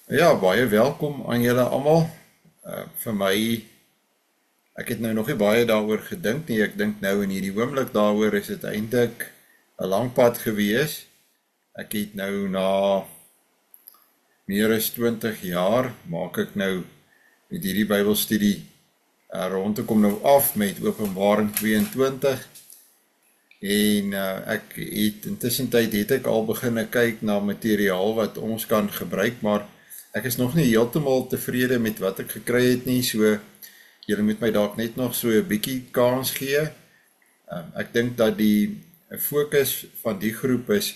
Ja, baie welkom aan julle almal. Vir my, ek het nou nog nie baie daaroor gedink nie. Ek dink nou in hierdie oomblik daaroor is dit eintlik 'n lang pad gewees. Ek het nou na meer as 20 jaar maak ek nou met hierdie Bybelstudie rond te kom nou af met Openbaring 22. En ek het intussen tyd het ek al begin kyk na materiaal wat ons kan gebruik, maar ek is nog nie heeltemal tevrede met wat ek gekry het nie, so julle moet my dalk net nog so 'n bietjie kans gee. Ek dink dat die fokus van die groep is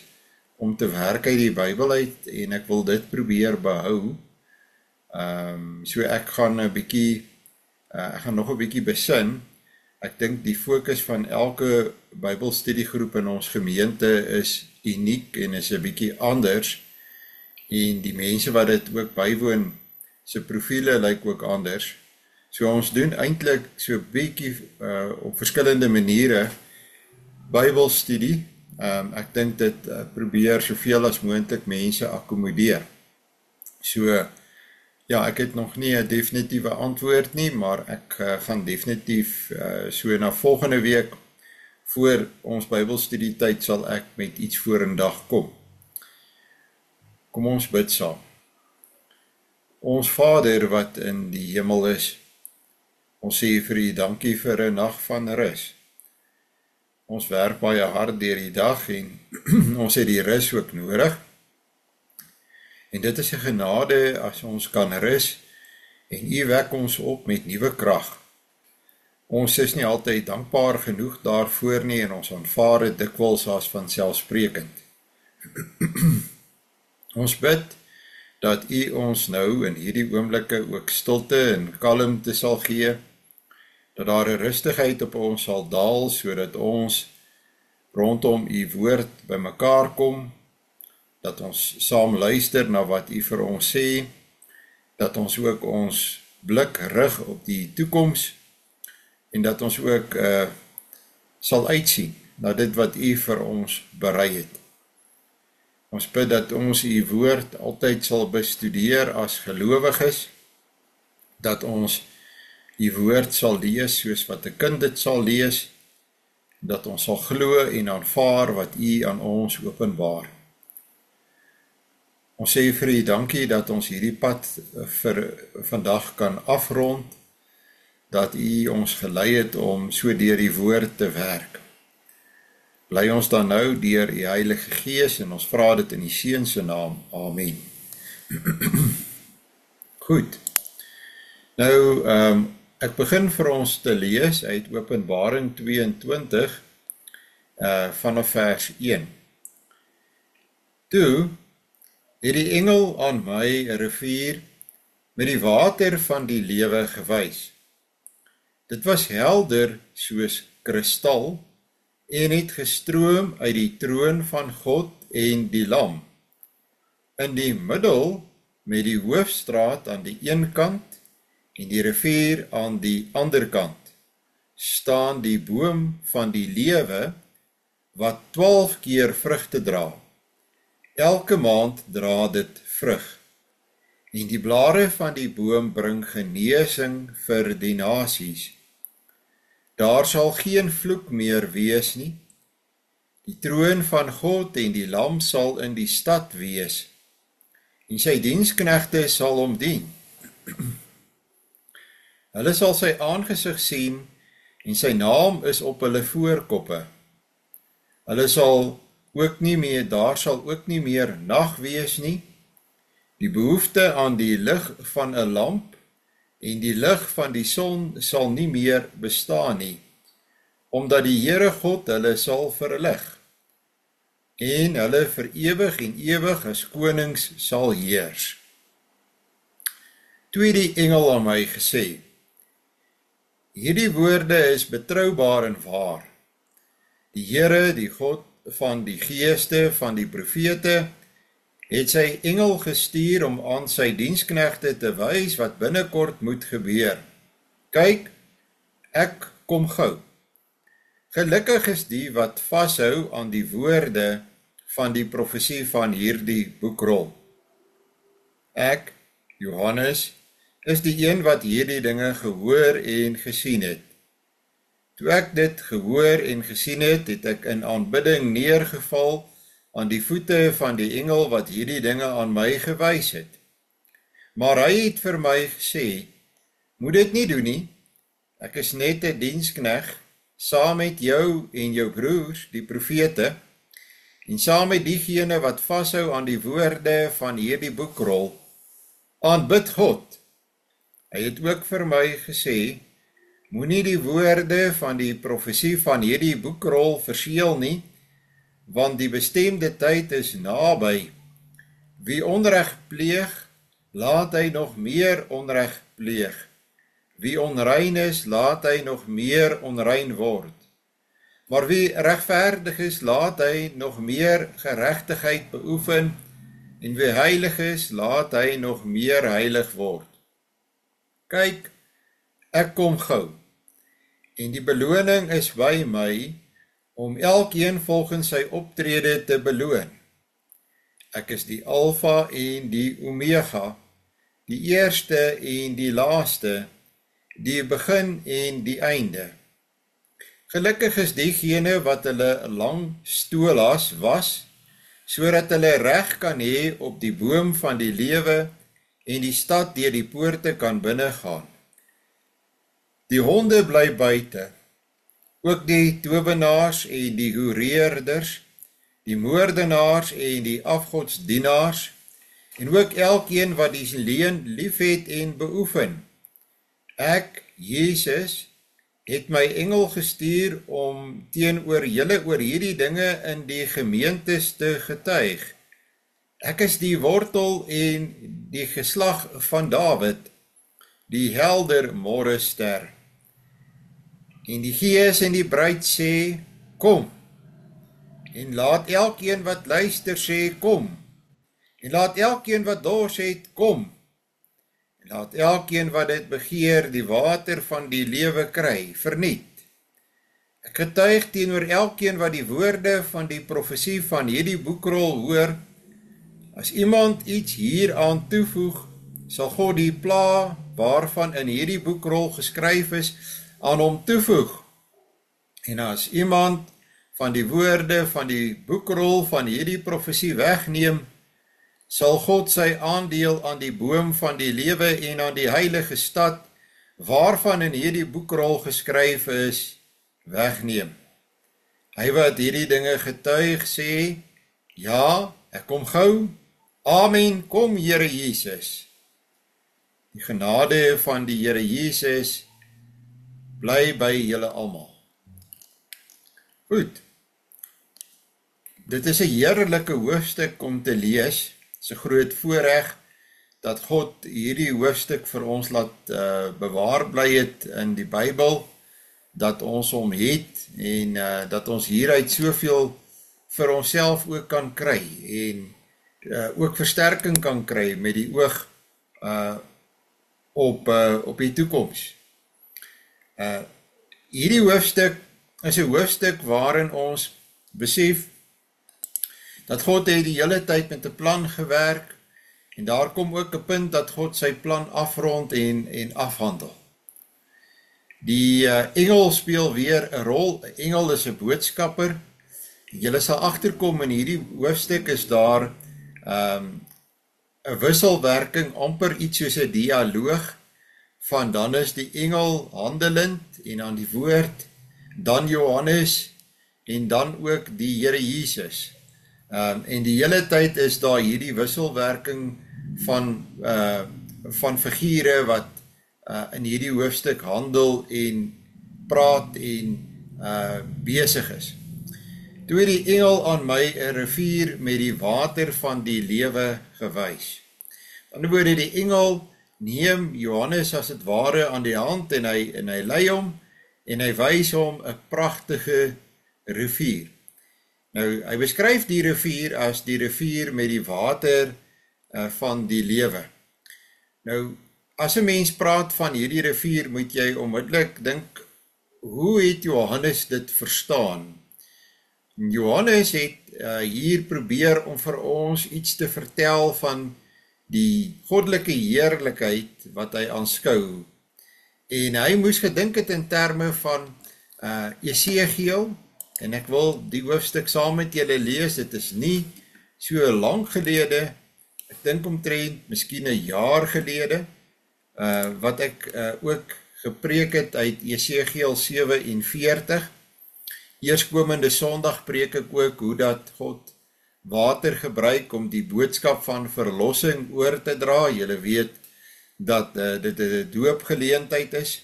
om te werk uit die Bybel uit en ek wil dit probeer behou. So ek gaan 'n bietjie ek gaan nog 'n bietjie besin. Ek dink die fokus van elke Bybelstudiegroep in ons gemeente is uniek en is 'n bietjie anders. En die mense wat dit ook bywoon, se profiele lyk ook anders. So ons doen eintlik so 'n bietjie op verskillende maniere Bybelstudie. Ek dink dit probeer soveel as moontlik mense akkommodeer. So ja, ek het nog nie 'n definitiewe antwoord nie, maar ek gaan definitief so na volgende week voor ons Bybelstudie tyd sal ek met iets vorendag kom. Kom ons bid saam. Ons Vader wat in die hemel is, ons sê vir U dankie vir 'n nag van rus. Ons werk baie hard deur die dag en ons het die rus ook nodig. En dit is 'n genade as ons kan rus en U wek ons op met nuwe krag. Ons is nie altyd dankbaar genoeg daarvoor nie en ons aanvaar dit dikwels as vanselfsprekend. Ons bid dat U ons nou in hierdie oomblikke ook stilte en kalmte sal gee, dat daar 'n rustigheid op ons sal daal, sodat ons rondom U woord bymekaar kom, dat ons saam luister na wat U vir ons sê, dat ons ook ons blik rig op die toekoms, en dat ons ook sal uitsien na dit wat U vir ons berei het. Ons bid dat ons U woord altyd sal bestudeer as gelowiges, dat ons U woord sal lees soos wat 'n kind dit sal lees, dat ons sal glo en aanvaar wat U aan ons openbaar. Ons sê vir U dankie dat ons hierdie pad vir vandag kan afrond, dat U ons gelei het om so deur die woord te werk. Bly ons dan nou deur U Heilige Gees en ons vra dit in die Seun se naam. Amen. Goed. Nou, ek begin vir ons te lees uit Openbaring 22 vanaf vers 1. Toe het die engel aan my 'n rivier met die water van die lewe gewys. Dit was helder soos kristal en het gestroom uit die troon van God en die Lam. In die middel met die hoofstraat aan die een kant en die rivier aan die ander kant, staan die boom van die lewe wat 12 keer vrugte dra. Elke maand dra dit vrug. En die blare van die boom bring genesing vir die nasies. Daar sal geen vloek meer wees nie. Die troon van God en die Lam sal in die stad wees, en sy diensknegte sal hom dien. Hulle sal sy aangesig sien, en sy naam is op hulle voorkoppe. Daar sal ook nie meer nag wees nie. Die behoefte aan die lig van 'n lamp en die lig van die son sal nie meer bestaan nie, omdat die Here God hulle sal verlig, en hulle vir ewig en ewig as konings sal heers. Toe het die engel aan my gesê, hierdie woorde is betroubaar en waar. Die Here, die God van die geeste van die profete, het sy engel gestuur om aan sy diensknegte te wys wat binnekort moet gebeur. Kyk, ek kom gou. Gelukkig is die wat vashou aan die woorde van die profesie van hierdie boekrol. Ek, Johannes, is die een wat hierdie dinge gehoor en gesien het. Toe ek dit gehoor en gesien het, het ek in aanbidding neergeval aan die voete van die engel wat hierdie dinge aan my gewys het. Maar hy het vir my gesê, moet dit nie doen nie, ek is net 'n diensknegt, saam met jou en jou broers, die profete, en saam met diegene wat vashou aan die woorde van hierdie boekrol, aanbid God. Hy het ook vir my gesê, moenie die woorde van die profesie van hierdie boekrol verseël nie, want die bestemde tyd is naby. Wie onreg pleeg, laat hy nog meer onreg pleeg. Wie onrein is, laat hy nog meer onrein word. Maar wie regverdig is, laat hy nog meer geregtigheid beoefen, en wie heilig is, laat hy nog meer heilig word. Kyk, ek kom gou, en die beloning is by my, om elkeen volgens sy optrede te beloon. Ek is die Alfa en die Omega, die eerste en die laaste, die begin en die einde. Gelukkig is diegene wat hulle lang stolas was, sodat hulle reg kan hê op die boom van die lewe en die stad deur die poorte kan binnegaan. Die honde bly buite, ook die towenaars en die hoereerders, die moordenaars en die afgodsdienaars, en ook elkeen wat die leuen liefhet en beoefen. Ek, Jesus, het my engel gestuur om teenoor julle oor hierdie dinge in die gemeentes te getuig. Ek is die wortel en die geslag van Dawid, die helder môrester. En die Gees en die bruid sê, kom. En laat elkeen wat luister sê, kom. En laat elkeen wat dors het, kom. En laat elkeen wat dit begeer, die water van die lewe kry, verniet. Ek getuig teenoor elkeen wat die woorde van die profesie van hierdie boekrol hoor. As iemand iets hieraan toevoeg, sal God die pla waarvan in hierdie boekrol geskryf is, aan hom toevoeg. En as iemand van die woorde van die boekrol van hierdie profesie wegneem, sal God sy aandeel aan die boom van die lewe en aan die heilige stad, waarvan in hierdie boekrol geskryf is, wegneem. Hy wat hierdie dinge getuig sê, ja, ek kom gou, amen, kom Here Jesus. Die genade van die Here Jesus bly by julle almal. Goed, dit is 'n heerlike hoofstuk om te lees. Het is 'n groot voorreg dat God hierdie hoofstuk vir ons laat bewaar bly het in die Bybel, dat ons hom het en dat ons hieruit soveel vir onsself ook kan kry en ook versterking kan kry met die oog op die toekoms. Hierdie hoofstuk is 'n hoofstuk waarin ons besef dat God het die hele tyd met 'n plan gewerk en daar kom ook 'n punt dat God sy plan afrond en afhandel. Die engel speel weer 'n rol. 'n Engel is 'n boodskapper. Julle sal agterkom in hierdie hoofstuk is daar 'n wisselwerking, amper iets soos 'n dialoog van dan is die engel handelend en aan die woord, dan Johannes en dan ook die Here Jesus. En die hele tyd is daar hierdie wisselwerking van figure wat in hierdie hoofstuk handel en praat en besig is. Toe het die engel aan my 'n rivier met die water van die lewe gewys. Aan die woorde, die engel neem Johannes as het ware aan die hand en hy lei hom en hy wys hom 'n pragtige rivier. Nou, hy beskryf die rivier as die rivier met die water van die lewe. Nou, as 'n mens praat van hierdie rivier, moet jy onmiddellik dink, hoe het Johannes dit verstaan? Johannes het hier probeer om vir ons iets te vertel van die goddelike heerlikheid wat hy aanskou. En hy moes gedink het in terme van Jesegiel, en ek wil die hoofstuk saam met julle lees. Dit is nie so lank gelede, ek dink omtrent miskien 'n jaar gelede, wat ek ook gepreek het uit Jesegiel 47. Eerskomende Sondag preek ek ook hoe dat God water gebruik om die boodskap van verlossing oor te dra. Julle weet dat dit 'n doopgeleentheid is.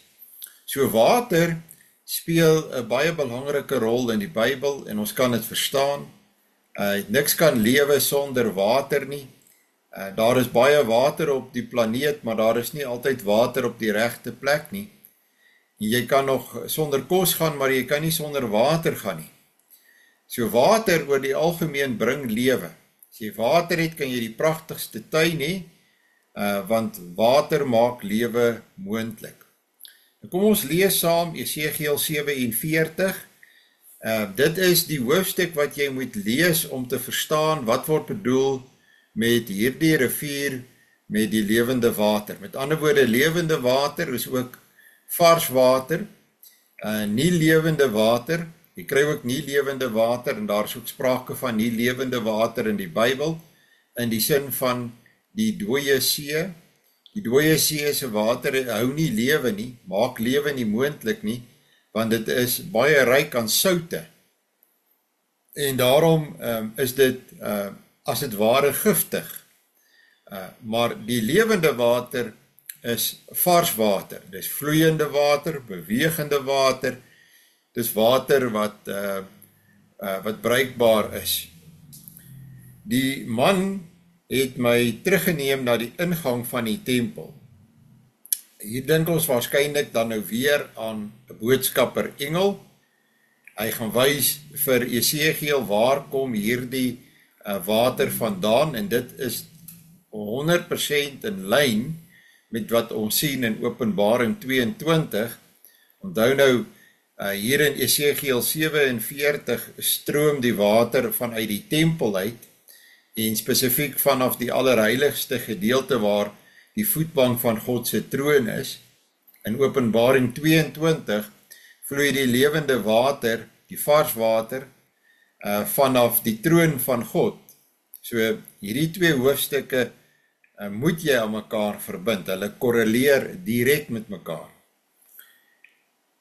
So water speel 'n baie belangrike rol in die Bybel en ons kan dit verstaan. Niks kan lewe sonder water nie. Daar is baie water op die planeet, maar daar is nie altyd water op die regte plek nie. Jy kan nog sonder kos gaan, maar jy kan nie sonder water gaan nie. So water oor die algemeen bring lewe. As jy water het, kan jy die pragtigste tuin hê, want water maak lewe moontlik. Kom ons lees saam Jesegiel 47. Dit is die hoofstuk wat jy moet lees om te verstaan wat word bedoel met hierdie rivier met die lewende water. Met ander woorde, lewende water is ook vars water, nie lewende water. Jy kry ook nie lewende water en daar is ook sprake van nie lewende water in die Bybel, in die sin van die dooie see. Die dooie see se water hou nie lewe nie, maak lewe nie moontlik nie, want dit is baie ryk aan soutte. En daarom is dit as dit ware giftig. Maar die lewende water is vars water. Dis vloeiende water, bewegende water. Dis water wat bruikbaar is. Die man het my teruggeneem na die ingang van die tempel. Hier dink ons waarskynlik dan nou weer aan 'n boodskapper engel. Hy gaan wys vir Jesegiel waar kom hierdie water vandaan, en dit is 100% in lyn met wat ons sien in Openbaring 22. Onthou nou, hier in Jesegiel 47 stroom die water vanuit die tempel uit, en spesifiek vanaf die allerheiligste gedeelte waar die voetbank van God se troon is. In Openbaring 22 vloei die lewende water, die vars water, vanaf die troon van God. So hierdie twee hoofstukke moet jy aan mekaar verbind. Hulle korreleer direk met mekaar.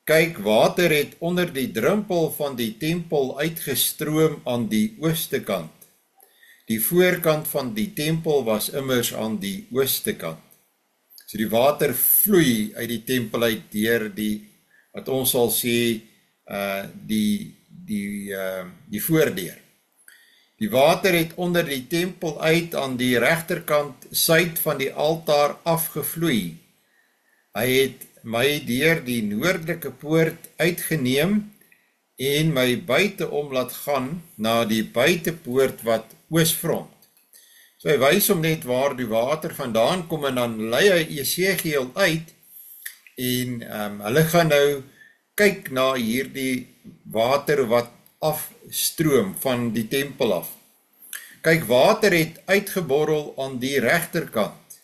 Kyk, water het onder die drempel van die tempel uitgestroom aan die ooste kant. Die voorkant van die tempel was immers aan die ooste kant. So die water vloei uit die tempel uit deur die, wat ons sal sê, die voordeur. Die water het onder die tempel uit aan die regterkant suid van die altaar afgevloei. Hy het my deur die noordelike poort uitgeneem en my buiteom laat gaan na die buitepoort wat oosfront. So hy wys hom net waar die water vandaan kom, en dan lei hy Jesegiel uit, en hulle gaan nou kyk na hierdie water wat afstroom van die tempel af. Kyk, water het uitgeborrel aan die regterkant.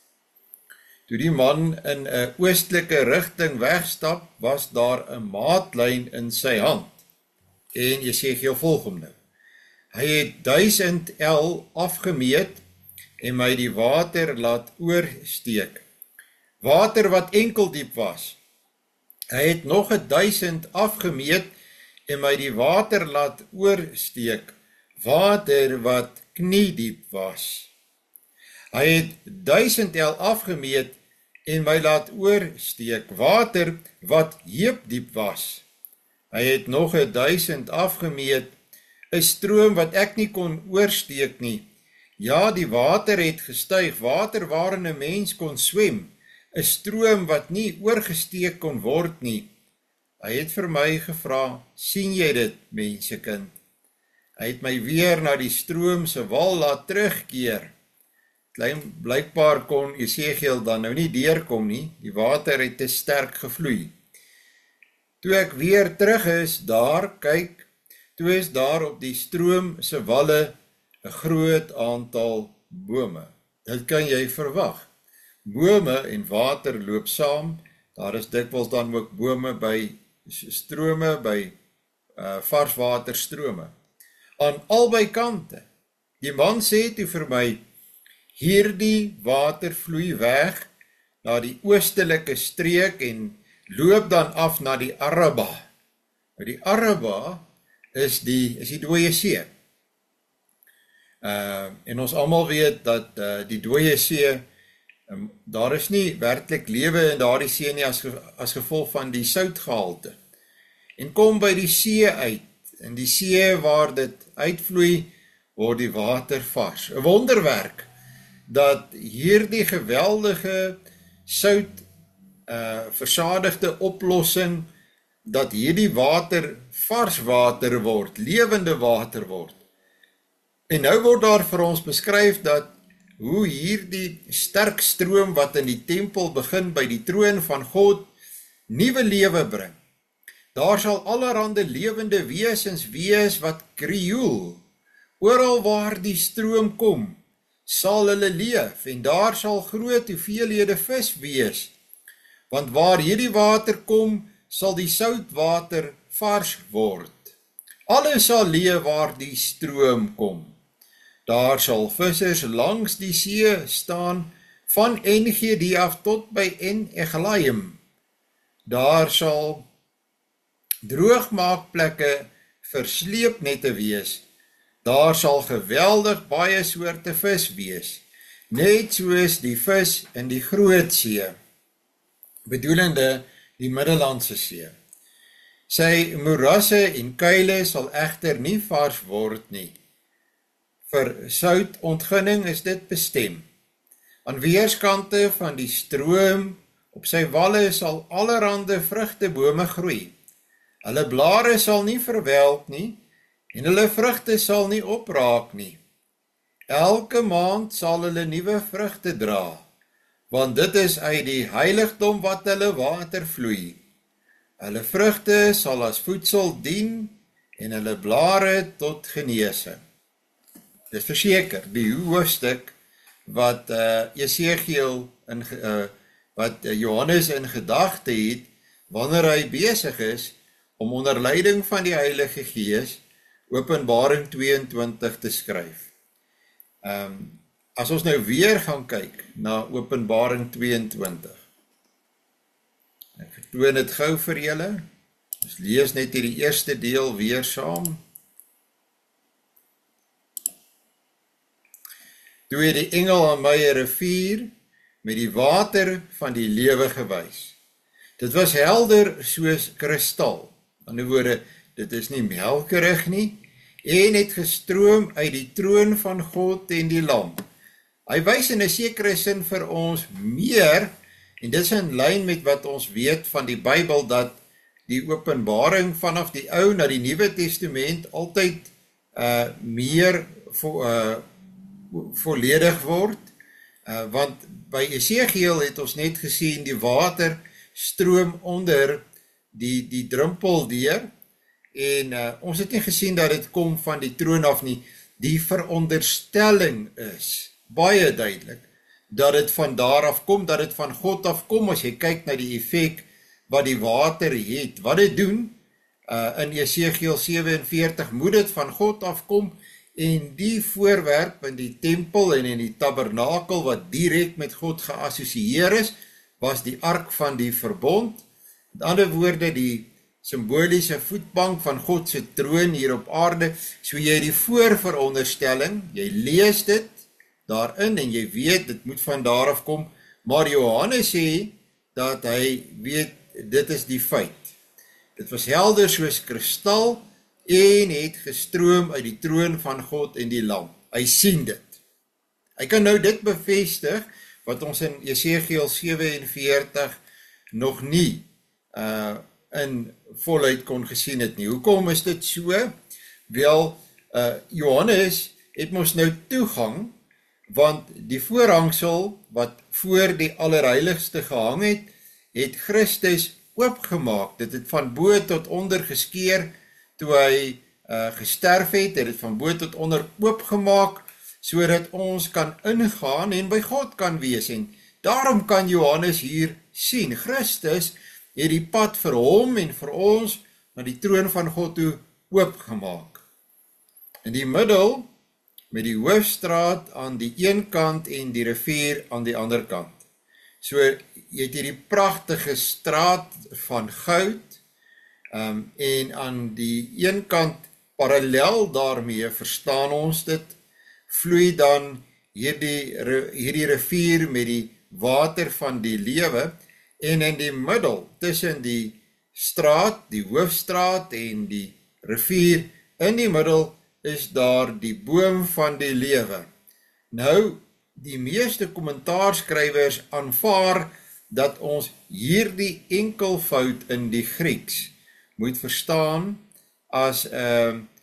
Toe die man in 'n oostelike rigting wegstap, was daar 'n maatlyn in sy hand. En Jesegiel volg hom nou. Hy het 1000 el afgemeet en my die water laat oorsteek. Water wat enkel diep was. Hy het nog 1000 afgemeet en my die water laat oorsteek. Water wat kniediep was. Hy het 1000 el afgemeet en my laat oorsteek. Water wat heupdiep was. Hy het nog 1000 afgemeet, 'n stroom wat ek nie kon oorsteek nie. Ja, die water het gestyg, water waarin 'n mens kon swem, 'n stroom wat nie oorgesteek kon word nie. Hy het vir my gevra, sien jy dit, mensekind? Hy het my weer na die stroom se wal laat terugkeer. Blykbaar kon Jesegiel dan nou nie deurkom nie, die water het te sterk gevloei. Toe ek weer terug is, daar kyk, toe is daar op die stroom se walle 'n groot aantal bome. Dit kan jy verwag. Bome en water loop saam, daar is dikwels dan ook bome by strome, by varswaterstrome. Aan albei kante. Die man sê toe vir my, hierdie water vloei weg na die oostelike streek en loop dan af na die Araba. Nou die Araba is die dooie see. En ons almal weet dat die dooie see, daar is nie werklik lewe in daardie see nie as gevolg van die soutgehalte. En kom by die see uit, en die see waar dit uitvloei, word die water vars. 'n Wonderwerk, dat hierdie geweldige sout versadigde oplossing, dat hierdie water vars water word, lewende water word. En nou word daar vir ons beskryf dat hoe hierdie sterk stroom wat in die tempel begin by die troon van God, nuwe lewe bring. Daar sal allerhande lewende wesens wees wat krioel. Oral waar die stroom kom, sal hulle leef, en daar sal groot hoeveelhede vis wees. Want waar hierdie water kom, sal die soutwater vars word. Alles sal leef waar die stroom kom. Daar sal vissers langs die see staan, van En-Gedi af tot by En-Eglaim. Daar sal droogmaakplekke vir sleepnette wees. Daar sal geweldig baie soorte vis wees, net soos die vis in die Groot See, bedoelende die Middellandse See. Sy moerasse en kuile sal egter nie vars word nie. Vir soutontginning is dit bestem. Aan weerskante van die stroom, op sy walle sal allerhande vrugtebome groei. Hulle blare sal nie verwelk nie, en hulle vrugte sal nie opraak nie. Elke maand sal hulle nuwe vrugte dra, want dit is uit die heiligdom wat hulle water vloei. Hulle vrugte sal as voedsel dien, en hulle blare tot genesing. Dis verseker, die hoofstuk wat wat Johannes in gedagte het, wanneer hy besig is om onder leiding van die Heilige Gees Openbaring 22 te skryf. As ons nou weer gaan kyk na Openbaring 22. Ek vertoon dit gou vir julle. Ons lees net hierdie eerste deel weer saam. Toe het die engel aan my 'n rivier met die water van die lewe gewys. Dit was helder soos kristal. Aan die woorde, dit is nie melkerig nie, en het gestroom uit die troon van God en die Lam. Hy wys in 'n sekere sin vir ons meer, en dit is in lyn met wat ons weet van die Bybel, dat die openbaring vanaf die Ou na die Nuwe Testament altyd meer volledig word, want by Esegiel het ons net gesien die water stroom onder die drumpel deur, en ons het nie gesien dat dit kom van die troon af nie. Die veronderstelling is baie duidelik dat dit van daar af kom, dat dit van God af kom, as jy kyk na die effek wat die water het, wat dit doen, in Esegiel 47 moet dit van God afkom, en die voorwerp in die tempel en in die tabernakel wat direk met God geassosieer is, was die ark van die verbond. Met ander woorde, die symboliese voetbank van God se troon hier op aarde. So jy die voorveronderstelling, jy lees dit daarin en jy weet dit moet van daar af kom, maar Johannes sê dat hy weet dit is die feit. Dit was helder soos kristal en het gestroom uit die troon van God en die Lam. Hy sien dit. Hy kan nou dit bevestig wat ons in Esegiel 47 nog nie in voluit kon gesien het nie. Hoekom is dit so? Wel, Johannes het mos nou toegang, want die voorhangsel wat voor die allerheiligste gehang het, het Christus oopgemaak. Dit het van bo tot onder geskeur toe hy gesterf het, het van bo tot onder oopgemaak, sodat ons kan ingaan en by God kan wees. En daarom kan Johannes hier sien, Christus het die pad vir hom en vir ons na die troon van God toe oopgemaak. In die middel, met die hoofstraat aan die een kant en die rivier aan die ander kant. So, jy het hierdie pragtige straat van goud, en aan die een kant parallel daarmee, verstaan ons dit, vloei dan hierdie rivier met die water van die lewe, en in die middel, tussen die straat, die hoofstraat en die rivier, in die middel is daar die boom van die lewe. Nou, die meeste kommentaarskrywers aanvaar dat ons hierdie enkelvoud in die Grieks moet verstaan as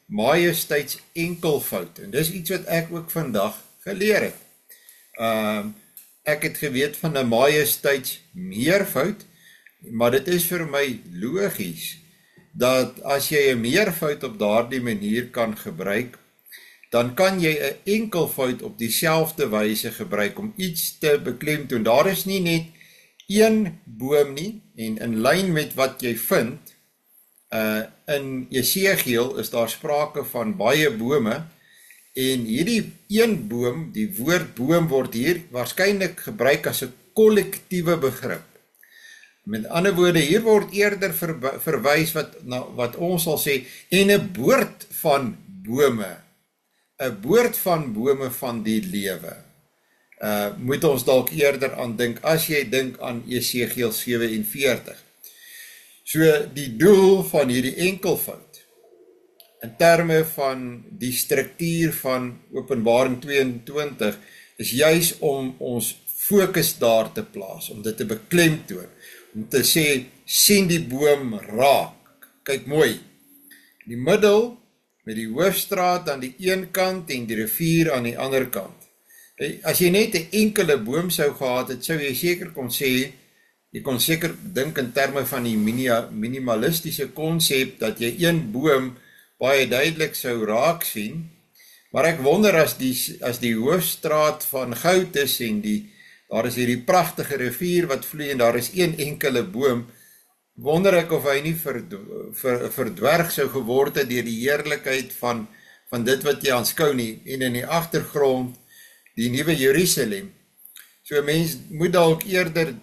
majesteits enkelvoud. En dis iets wat ek ook vandag geleer het. Ek het geweet van 'n majesteits meervoud, maar dit is vir my logies dat as jy 'n meervoud op daardie manier kan gebruik, dan kan jy 'n enkelvoud op dieselfde wyse gebruik om iets te beklemtoon. Daar is nie net een boom nie, en in lyn met wat jy vind, in Jesegiel is daar sprake van baie bome, en hierdie een boom, die woord boom word hier waarskynlik gebruik as 'n kollektiewe begrip. Met ander woorde, hier word eerder verwys wat ons sal sê, en 'n boord van bome, 'n boord van bome van die lewe. Moet ons dalk eerder aan dink, as jy dink aan Jesegiel 47. So die doel van hierdie enkelvoud, in terme van die struktuur van Openbaring 22, is juis om ons fokus daar te plaas, om dit te beklemtoon, om te sê, sien die boom raak, kyk mooi, in die middel, met die hoofstraat aan die een kant en die rivier aan die ander kant. As jy net 'n enkele boom sou gehad het, sou jy seker kon sê, jy kon seker dink in terme van die minimalistiese konsep, dat jy een boom baie duidelik sou raak sien, maar ek wonder as die hoofstraat van goud is, en daar is hierdie prachtige rivier wat vloei, en daar is een enkele boom, wonder ek of hy nie verdwerg sou geword het deur die heerlikheid van dit wat jy aanskou nie, en in die agtergrond die nuwe Jerusalem. So mens moet dalk eerder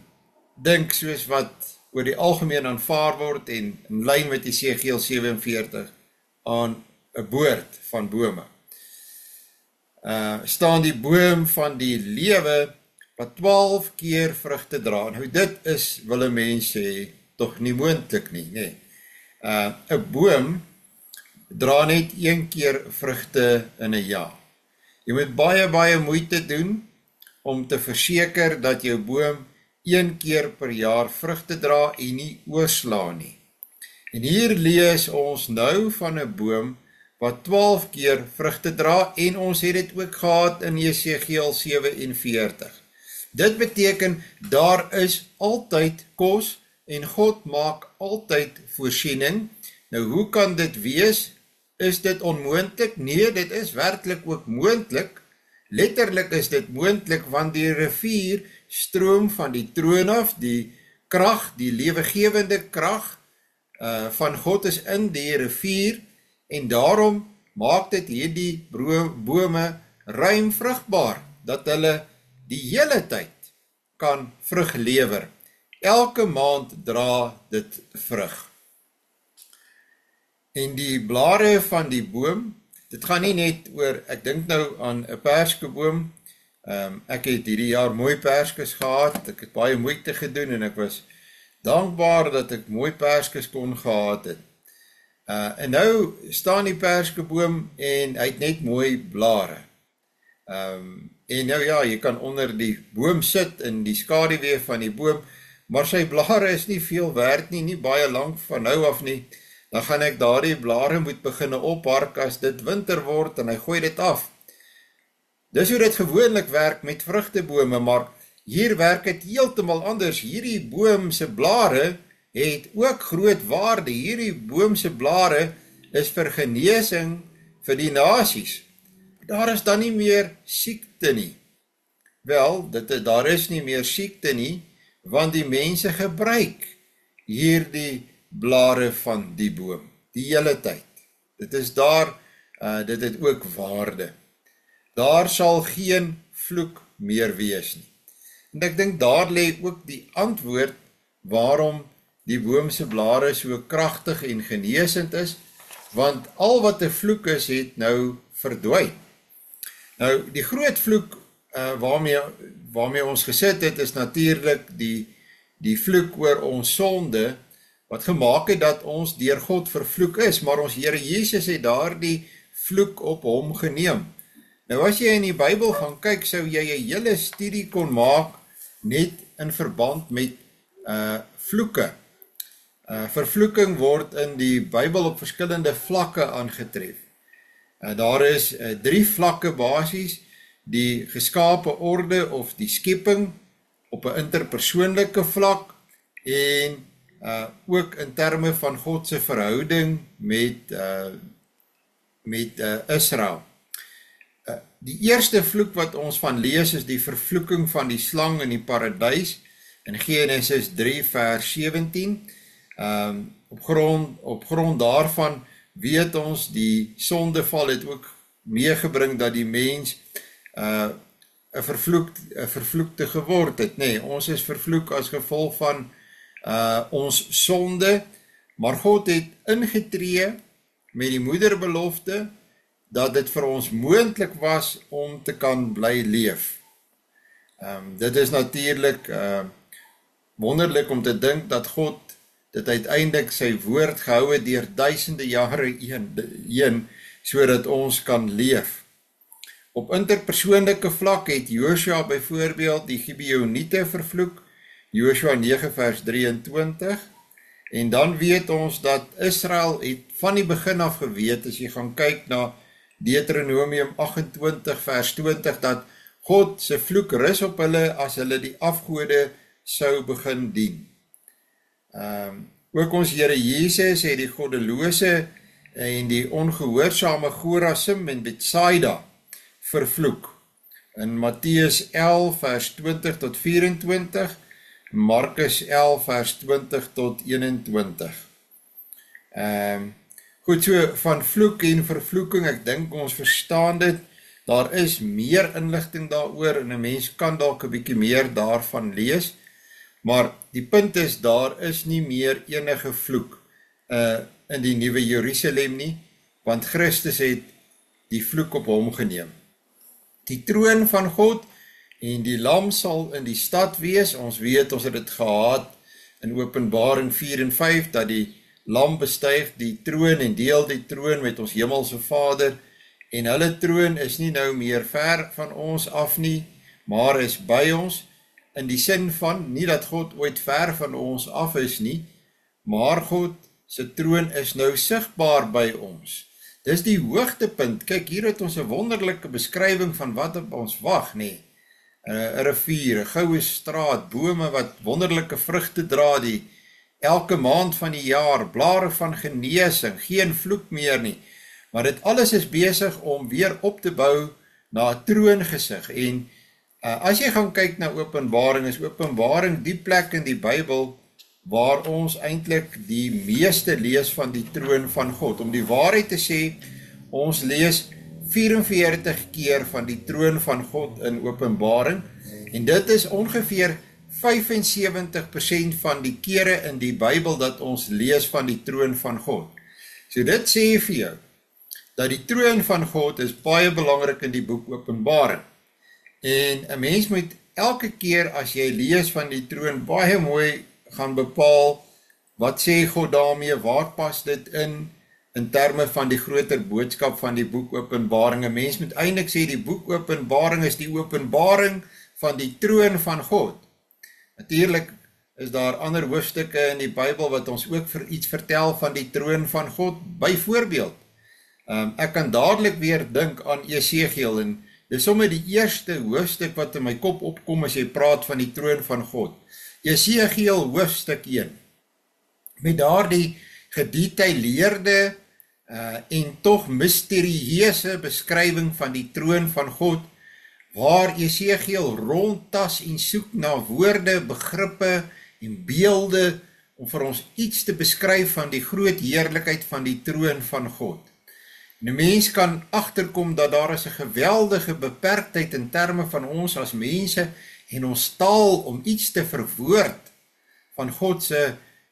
dink soos wat oor die algemeen aanvaar word, en in lyn met Jesegiel 47 aan 'n boord van bome. Staan die boom van die lewe wat 12 keer vrugte dra. Nou dit is, wil 'n mens sê, tog nie moontlik nie, nee. 'n boom dra net 1 keer vrugte in 'n jaar. Jy moet baie moeite doen om te verseker dat jou boom 1 keer per jaar vrugte dra en nie oorslaan nie. En hier lees ons nou van 'n boom wat 12 keer vrugte dra, en ons het dit ook gehad in Jesegiel 47. Dit beteken, daar is altyd kos, en God maak altyd voorsiening. Nou, hoe kan dit wees? Is dit onmoontlik? Nee, dit is werklik ook moontlik. Letterlik is dit moontlik, want die rivier stroom van die troon af, die krag, die lewegewende krag van God is in die rivier, en daarom maak dit hierdie bome ruim vrugbaar, dat hulle die hele tyd kan vrug lewer. Elke maand dra dit vrug. En die blare van die boom, dit gaan nie net oor, ek dink nou aan 'n perskeboom. Ek het hierdie jaar mooi perskes gehad, ek het baie moeite gedoen, en ek was dankbaar dat ek mooi perskes kon gehad het. En nou staan die perskeboom, en hy het net mooi blare. En nou ja, jy kan onder die boom sit, in die skaduwee van die boom, maar sy blare is nie veel werd nie, nie baie lank van nou af nie. Dan gaan ek daardie blare moet beginne ophark as dit winter word, en hy gooi dit af. Dis hoe dit gewoonlik werk met vrugtebome, maar hier werk het heeltemal anders. Hierdie boom se blare het ook groot waarde. Hierdie boom se blare is vir genesing vir die nasies. daar is dan nie meer siekte nie. Wel, daar is nie meer siekte nie, want die mense gebruik hierdie blare van die boom, die hele tyd. Dit is daar, dit het ook waarde. Daar sal geen vloek meer wees nie. En ek dink daar lê ook die antwoord waarom die boomse blare so kragtig en genesend is, want al wat 'n vloek is, het nou verdwyn. Nou, die groot vloek waarmee ons gesit het, is natuurlik die vloek oor ons sonde, wat gemaak het dat ons deur God vervloek is, maar ons Here Jesus het daardie vloek op hom geneem. Nou as jy in die Bybel gaan kyk, sou jy 'n hele studie kon maak net in verband met vloeke. Vervloeking word in die Bybel op verskillende vlakke aangetref. Daar is 3 vlakke basies, die geskape orde of die skepping op 'n interpersoonlike vlak en ook in terme van God se verhouding met Israel. Die eerste vloek wat ons van lees is die vervloeking van die slang in die paradys in Genesis 3 vers 17. Op grond daarvan weet ons die sondeval het ook meegebring dat die mens 'n vervloekte geword het. Nee, ons is vervloek as gevolg van ons sonde, maar God het ingetree met die moederbelofte dat dit vir ons moontlik was om te kan bly leef. Dit is natuurlik wonderlik om te dink dat God dit uiteindelik sy woord gehou het deur duisende jare heen, sodat ons kan leef. Op interpersoonlike vlak het Joshua byvoorbeeld die Gibeoniete vervloek, Joshua 9 vers 23, en dan weet ons dat Israel het van die begin af geweet, as jy gaan kyk na Deuteronomium 28 vers 20, dat God se vloek rus op hulle as hulle die afgode sou begin dien. Ook ons Here Jesus het die goddelose en die ongehoorsame Chorazim en Betsaida vervloek. In Matteus 11 vers 20 tot 24, Markus 11 vers 20 tot 21. Goed, so van vloek en vervloeking, ek dink ons verstaan dit, daar is meer inligting daaroor en 'n mens kan dalk 'n bietjie meer daarvan lees, maar die punt is, daar is nie meer enige vloek in die nuwe Jerusalem nie, want Christus het die vloek op hom geneem. Die troon van God en die lam sal in die stad wees. Ons weet, ons het dit gehad in Openbaring 4 en 5, dat die lam bestyg die troon en deel die troon met ons hemelse Vader, en hulle troon is nie nou meer ver van ons af nie, maar is by ons, in die sin van, nie dat God ooit ver van ons af is nie, maar God se troon is nou sigbaar by ons. Dis die hoogtepunt. Kyk, hier het ons 'n wonderlike beskrywing van wat op ons wag, nee. 'n rivier, 'n goue straat, bome wat wonderlike vrugte dra, die elke maand van die jaar, blare van genesing, geen vloek meer nie. Maar dit alles is besig om weer op te bou na 'n troongesig. En as jy gaan kyk na Openbaring, is Openbaring die plek in die Bybel waar ons eintlik die meeste lees van die troon van God. Om die waarheid te sê, ons lees 44 keer van die troon van God in Openbaring, en dit is ongeveer 75% van die kere in die Bybel dat ons lees van die troon van God. So dit sê vir jou, dat die troon van God is baie belangrik in die boek Openbaring. En 'n mens moet elke keer as jy lees van die troon baie mooi gaan bepaal, wat sê God daarmee, waar pas dit in terme van die groter boodskap van die boek Openbaring. 'n Mens moet eintlik sê die boek Openbaring is die openbaring van die troon van God. Natuurlik is daar ander hoofstukke in die Bybel wat ons ook vir iets vertel van die troon van God. Byvoorbeeld, ek kan dadelik weer dink aan Esegiel, en dis sommer die eerste hoofstuk wat in my kop opkom as jy praat van die troon van God. Esegiel hoofstuk 1, met daardie gedetailleerde en tog mysterieuse beskrywing van die troon van God, waar Jesegiel rondtas en soek na woorde, begrippe en beelde, om vir ons iets te beskryf van die groot heerlikheid van die troon van God. En 'n mens kan agterkom dat daar is 'n geweldige beperktheid in terme van ons as mense en ons taal om iets te verwoord van God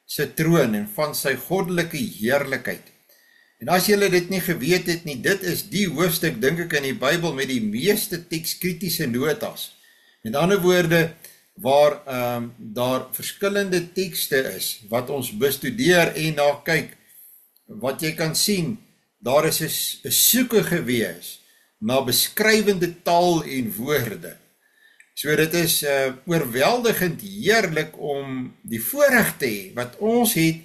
se troon en van sy goddelike heerlikheid. En as julle dit nie geweet het nie, dit is die hoofstuk, dink ek, in die Bybel met die meeste tekskritiese notas. Met ander woorde, waar daar verskillende tekste is, wat ons bestudeer en na kyk, wat jy kan sien, daar is 'n soeke gewees na beskrywende taal en woorde. So dit is oorweldigend heerlik om die voorreg te hê, wat ons het,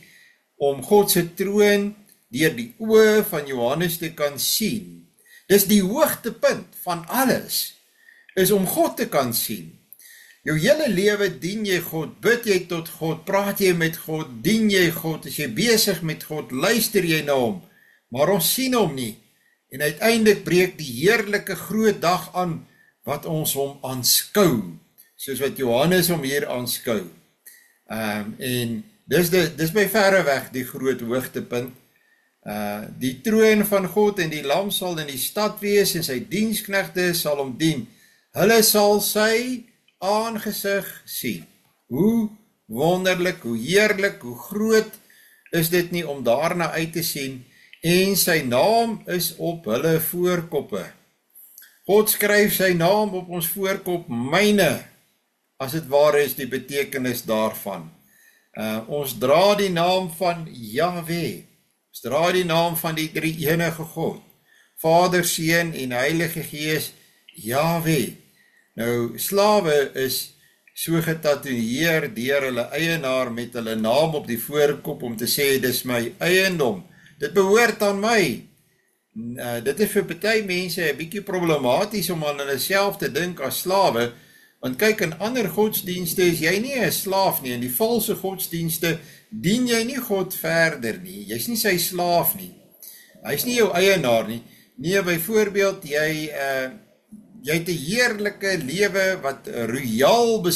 om God se troon deur die oë van Johannes te kan sien. Dis die hoogtepunt van alles, is om God te kan sien. Jou hele lewe dien jy God, bid jy tot God, praat jy met God, dien jy God, is jy besig met God, luister jy na hom, maar ons sien hom nie. En uiteindelik breek die heerlike groot dag aan, wat ons hom aanskou, soos wat Johannes hom hier aanskou. En dis by verre weg die groot hoogtepunt. Die troon van God en die lam sal in die stad wees, en sy diensknegte sal hom dien. Hulle sal sy aangesig sien. Hoe wonderlik, hoe heerlik, hoe groot is dit nie om daarna uit te sien, en sy naam is op hulle voorkoppe. God skryf sy naam op ons voorkop, myne, as het ware is die betekenis daarvan. Ons dra die naam van Yahweh, ons dra die naam van die drie-enige God, Vader, Seun en Heilige Gees, Yahweh. Nou, slawe is so getatoeëer deur hulle eienaar met hulle naam op die voorkop om te sê, dis my eiendom, dit behoort aan my. Dit is vir party mense 'n bietjie problematies om aan hulle self te dink as slawe, want kyk, in ander godsdienste is jy nie 'n slaaf nie, in die valse godsdienste dien jy nie God verder nie, jy's nie sy slaaf nie, hy's nie jou eienaar nie. Nee, byvoorbeeld, jy het 'n heerlike lewe wat royaal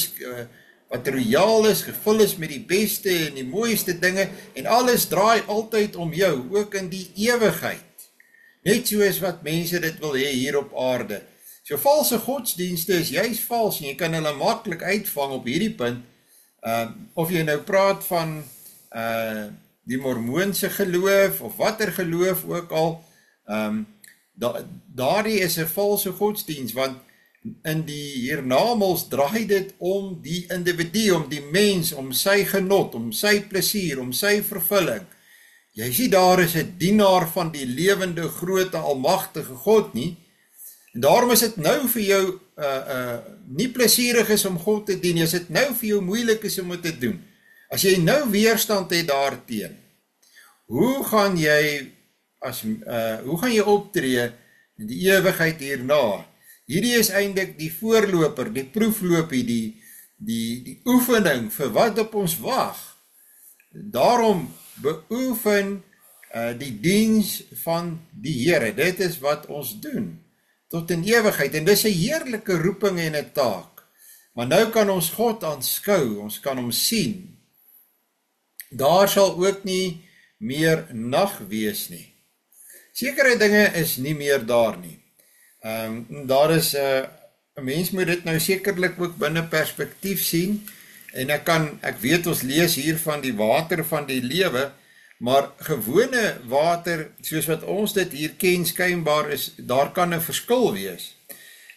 is, gevul is met die beste en die mooiste dinge, en alles draai altyd om jou, ook in die ewigheid. Net soos wat mense dit wil hê hier op aarde. So valse godsdienste is juist vals, en jy kan hulle maklik uitvang op hierdie punt, of jy nou praat van die Mormoonse geloof, of watter geloof ook al, daardie is 'n valse godsdienst, want in die hiernamals draai dit om die individu, om die mens, om sy genot, om sy plesier, om sy vervulling. Jy sien, daar is 'n dienaar van die lewende, grote, almagtige God nie, en daarom is dit nou vir jou nie plesierig is om God te dien, as dit nou vir jou moeilik is om dit te doen, as jy nou weerstand het daarteen, hoe gaan jy optree in die ewigheid hierna? Hierdie is eintlik die voorloper, die proefloopie, die oefening vir wat op ons wag. Daarom beoefen die diens van die Here. Dit is wat ons doen tot in ewigheid, en dis 'n heerlike roeping en 'n taak. Maar nou kan ons God aanskou, ons kan hom sien. Daar sal ook nie meer nag wees nie. Sekere dinge is nie meer daar nie. Daar is, 'n mens moet dit nou sekerlik ook binne perspektief sien, en ek weet ons lees hier van die water van die lewe, maar gewone water, soos wat ons dit hier ken, skynbaar is, daar kan 'n verskil wees.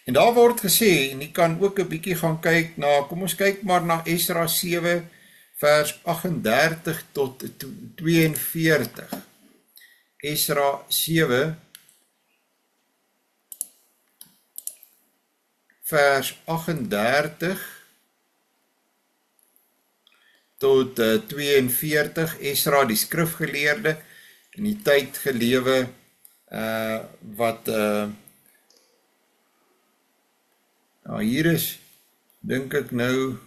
En daar word gesê, en jy kan ook 'n bietjie gaan kyk na, kom ons kyk maar na Esra 7, vers 38 tot 42. Esra 7, vers 38 tot 42, Esra die skrifgeleerde, in die tyd gelewe, wat, hier is, dink ek nou,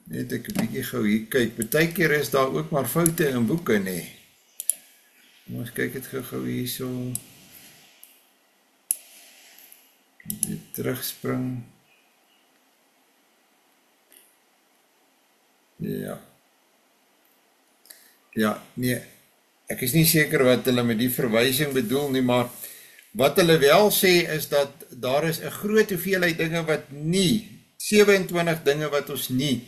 net ek 'n bietjie gou hier kyk, partykeer is daar ook maar foute in boeke, nee. Kom ons kyk het gou hierso. Weer terugspring. Ja, nee, ek is nie seker wat hulle met die verwysing bedoel nie, maar wat hulle wel sê is dat daar is 'n groot hoeveelheid dinge wat nie, 27 dinge wat ons nie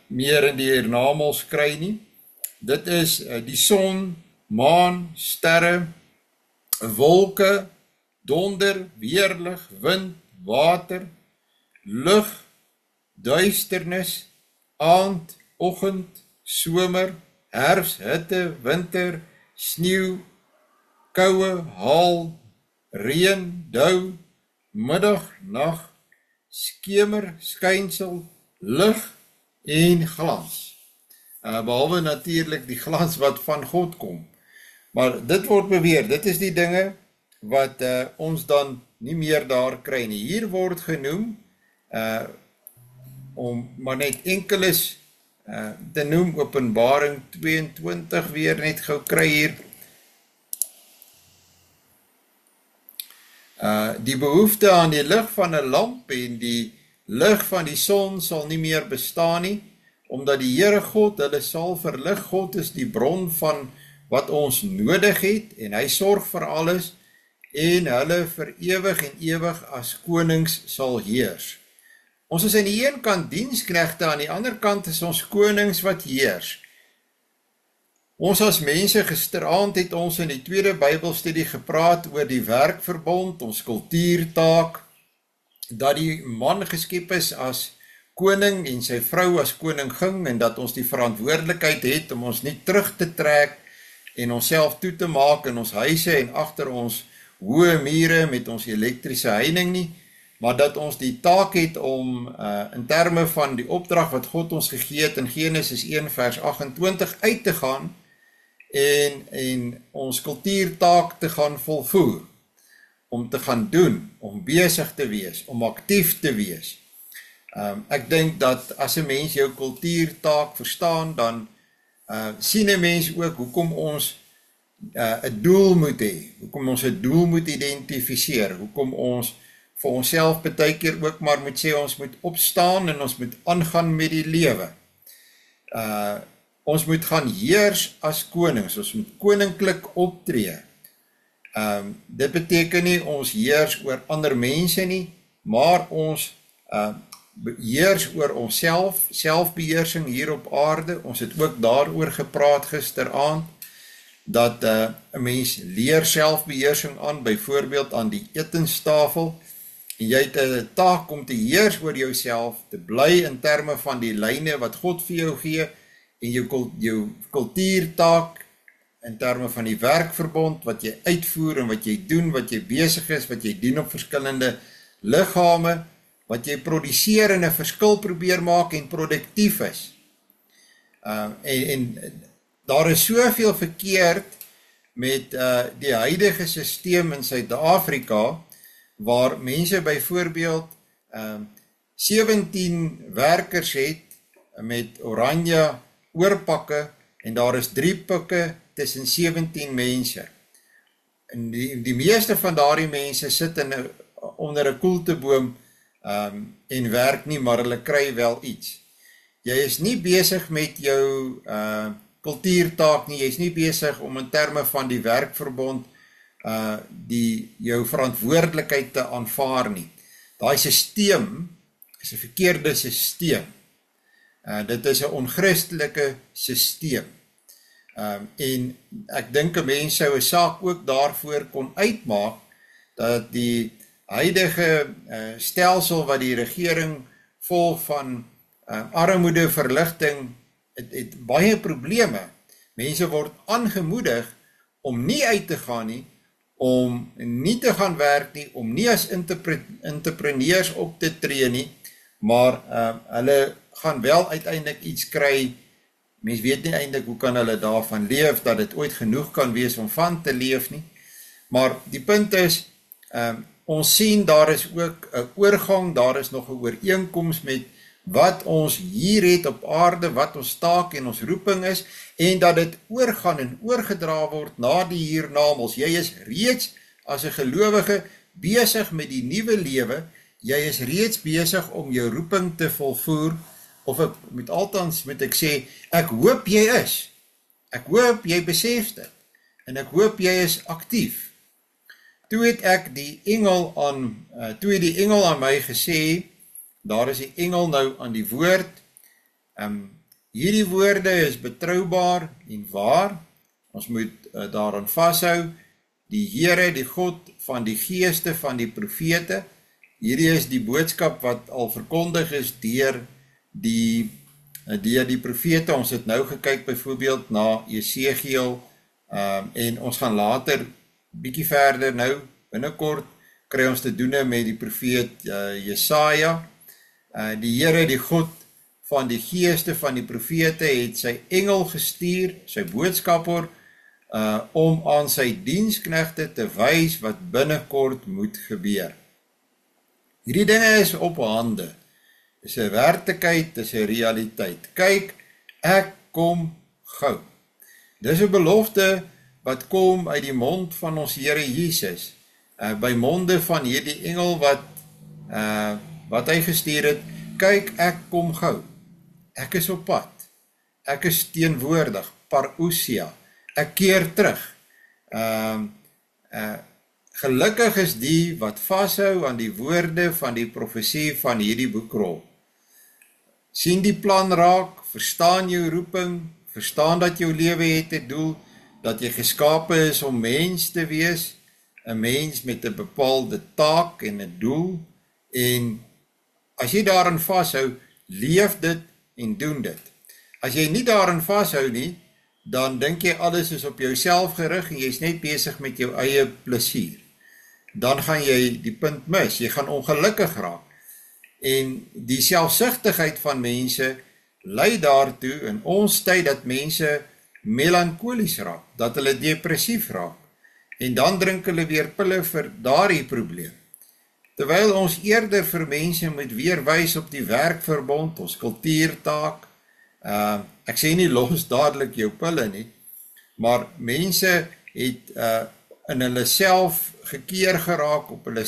meer in die hiernamaals kry nie. Dit is die son, maan, sterre, wolke, donder, weerlig, wind, water, lug, duisternis, aand, oggend, somer, herfs, hitte, winter, sneeu, koue, haal, reën, dou, middag, nag, skemer, skynsel, lig en glans. Behalwe natuurlik die glans wat van God kom. Maar dit word beweer, dit is die dinge wat ons dan nie meer daar kry nie. Hier word genoem, om maar net enkeles te noem, Openbaring 22 weer net gou kry hier. Die behoefte aan die lig van 'n lamp en die lig van die son sal nie meer bestaan nie, omdat die Here God hulle sal verlig. God is die bron van wat ons nodig het, en hy sorg vir alles, en hulle vir ewig en ewig as konings sal heers. Ons is aan die een kant diensknegte, aan die ander kant is ons konings wat heers. Ons as mense, gisteraand het ons in die tweede Bybelstudie gepraat oor die werkverbond, ons kultuurtaak, dat die man geskep is as koning en sy vrou as koningin, en dat ons die verantwoordelikheid het om ons nie terug te trek en onsself toe te maak in ons huise en agter ons hoë mure met ons elektriese heining nie, maar dat ons die taak het om in terme van die opdrag wat God ons gegee het in Genesis 1 vers 28 uit te gaan en ons kultuurtaak te gaan volvoer, om te gaan doen, om besig te wees, om aktief te wees. Ek dink dat as 'n mens jou kultuurtaak verstaan, dan sien 'n mens ook hoekom ons 'n doel moet hê, hoekom ons 'n doel moet identifiseer, hoekom ons vir onsself baie keer ook maar moet sê, ons moet opstaan en ons moet aangaan met die lewe. Ons moet gaan heers as konings, ons moet koninklik optree. Dit beteken nie ons heers oor ander mense nie, maar ons heers oor onsself, selfbeheersing hier op aarde. Ons het ook daaroor gepraat gisteraand, dat 'n mens leer selfbeheersing aan, byvoorbeeld aan die etenstafel, en jy het 'n taak om te heers oor jouself, te bly in terme van die lyne wat God vir jou gee, en jou kultuurtaak in terme van die werkverbond, wat jy uitvoer en wat jy doen, wat jy besig is, wat jy doen op verskillende liggame, wat jy produseer en 'n verskil probeer maak en produktief is. En daar is soveel verkeerd met die huidige sisteem in Suid-Afrika, waar mense byvoorbeeld 17 werkers het met oranje oorpakke, en daar is 3 pikke tussen 17 mense. En die meeste van daardie mense sit onder 'n koelteboom en werk nie, maar hulle kry wel iets. Jy is nie besig met jou kultuurtaak nie, jy is nie besig om in terme van die werkverbond jou verantwoordelikheid te aanvaar nie. Daai sisteem is 'n verkeerde sisteem. Dit is 'n onchristelike sisteem. En ek dink 'n mens sou 'n saak ook daarvoor kon uitmaak, dat die huidige stelsel wat die regering volg van armoede verligting, het baie probleme. Mense word aangemoedig om nie uit te gaan nie, om nie te gaan werk nie, om nie as entrepreneurs op te tree nie, maar hulle gaan wel uiteindelik iets kry. Mens weet nie eintlik hoe kan hulle daarvan leef, dat dit ooit genoeg kan wees om van te leef nie. Maar die punt is, ons sien daar is ook 'n oorgang, daar is nog 'n ooreenkoms met wat ons hier het op aarde, wat ons taak en ons roeping is, en dat dit oorgaan en oorgedra word na die hiernamaals. Jy is reeds as 'n gelowige besig met die nuwe lewe, jy is reeds besig om jou roeping te volvoer, of moet ek sê, ek hoop jy is. Ek hoop jy besef dit, en ek hoop jy is aktief. Toe het ek die engel aan my gesê, daar is die engel nou aan die woord, hierdie woorde is betroubaar en waar, ons moet daaraan vashou, die Here, die God van die geeste van die profete, hierdie is die boodskap wat al verkondig is deur die profete. Ons het nou gekyk byvoorbeeld na Jesegiel, en ons gaan later bietjie verder nou, binnekort kry ons te doen met die profeet Jesaja. Die Here, die God van die geeste van die profete, het sy engel gestuur, sy boodskapper, om aan sy diensknegte te wys wat binnekort moet gebeur. Hierdie dinge is op hande. Dis 'n werklikheid, dis 'n realiteit. Kyk, ek kom gou. Dis 'n belofte wat kom uit die mond van ons Here Jesus, by monde van hierdie engel wat hy gestuur het. Kyk, ek kom gou. Ek is op pad. Ek is teenwoordig, parousia. Ek keer terug. Gelukkig is die wat vashou aan die woorde van die profesie van hierdie boekrol. Sien die plan raak, verstaan jou roeping, verstaan dat jou lewe het 'n doel, dat jy geskape is om mens te wees, 'n mens met 'n bepaalde taak en 'n doel, en as jy daaraan vashou, leef dit en doen dit. As jy nie daaraan vashou nie, dan dink jy alles is op jouself gerig en jy is net besig met jou eie plesier. Dan gaan jy die punt mis, jy gaan ongelukkig raak. En die selfsugtigheid van mense lei daartoe in ons tyd dat mense melankolies raak, dat hulle depressief raak, en dan drink hulle weer pille vir daardie probleem. Terwyl ons eerder vir mense moet weer wys op die werkverbond, ons kultuurtaak, ek sê nie los dadelik jou pille nie, maar mense het in hulle self gekeer geraak, op hulle,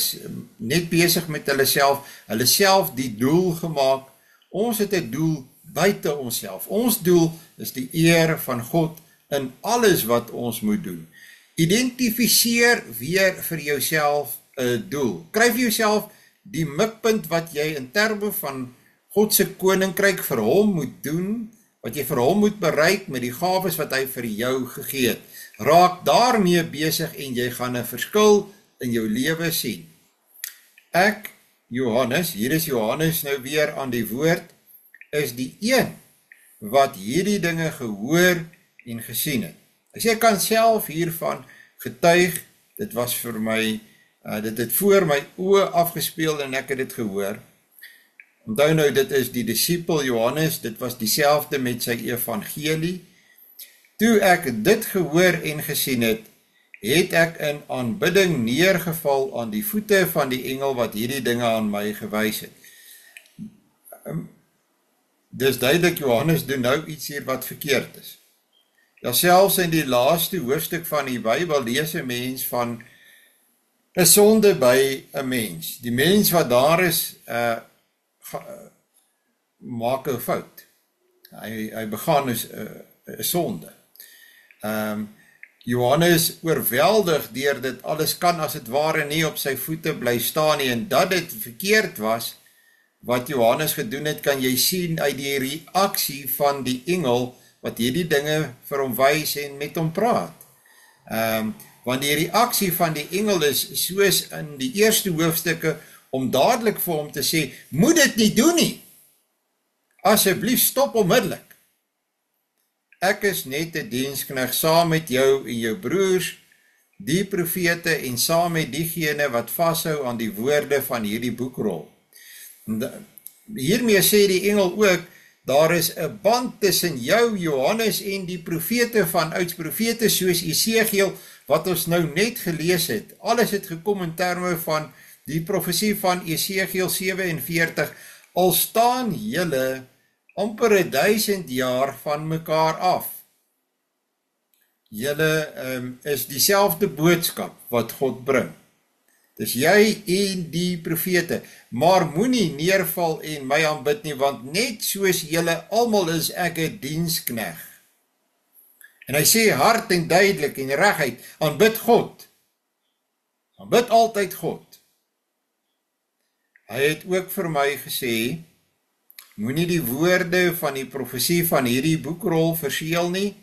net besig met hulle self die doel gemaak. Ons het 'n doel buite onsself. Ons doel is die eer van God in alles wat ons moet doen. Identifiseer weer vir jouself 'n doel. Kry vir jouself die mikpunt wat jy in terme van God se koninkryk vir hom moet doen, wat jy vir hom moet bereik met die gawes wat hy vir jou gegee het. Raak daarmee besig en jy gaan 'n verskil in jou lewe sien. Ek, Johannes, hier is Johannes nou weer aan die woord, is die een wat hierdie dinge gehoor en gesien het. As jy kan self hiervan getuig, dit was vir my, dit het voor my oë afgespeel en ek het dit gehoor. Onthou nou, dit is die disipel Johannes, dit was dieselfde met sy evangelie. Toe ek dit gehoor en gesien het, het ek in aanbidding neergeval aan die voete van die engel wat hierdie dinge aan my gewys het. Dis duidelik, Johannes doen nou iets hier wat verkeerd is. Ja, selfs in die laaste hoofstuk van die Bybel lees 'n mens van 'n sonde by 'n mens. Die mens wat daar is, maak 'n fout. Hy begaan 'n sonde. Johannes oorweldig deur dit alles, kan as het ware nie op sy voete bly staan nie, en dat dit verkeerd was wat Johannes gedoen het, kan jy sien uit die reaksie van die engel wat hierdie dinge vir hom wys en met hom praat. Want die reaksie van die engel is soos in die eerste hoofstukke om dadelik vir hom te sê, moet dit nie doen nie. Asseblief stop onmiddellik. Ek is net 'n diensknegt saam met jou en jou broers, die profete, en saam met diegene wat vashou aan die woorde van hierdie boekrol. Hiermee sê die engel ook, daar is 'n band tussen jou, Johannes, en die profete vanouds, profete soos Jesegiel, wat ons nou net gelees het. Alles het gekom in terme van die profesie van Jesegiel 47. al staan julle amper 1000 jaar van mekaar af. Julle is dieselfde boodskap wat God bring. Dis jy en die profete, maar moenie neerval en my aanbid nie, want net soos julle almal is ek 'n dienskneg. En hy sê hard en duidelik en reguit, aanbid God. Aanbid altyd God. Hy het ook vir my gesê, moenie die woorde van die profesie van hierdie boekrol verseël nie,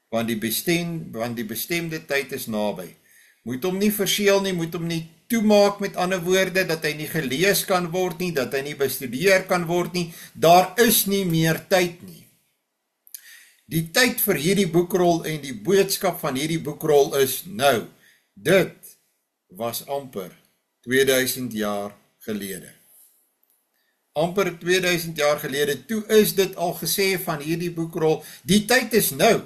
want die bestemde tyd is naby. Moet hom nie verseël nie, moet hom nie toemaak, met ander woorde, dat hy nie gelees kan word nie, dat hy nie bestudeer kan word nie, daar is nie meer tyd nie. Die tyd vir hierdie boekrol en die boodskap van hierdie boekrol is nou. Dit was amper 2000 jaar gelede. Amper 2000 jaar gelede, toe is dit al gesê van hierdie boekrol, die tyd is nou.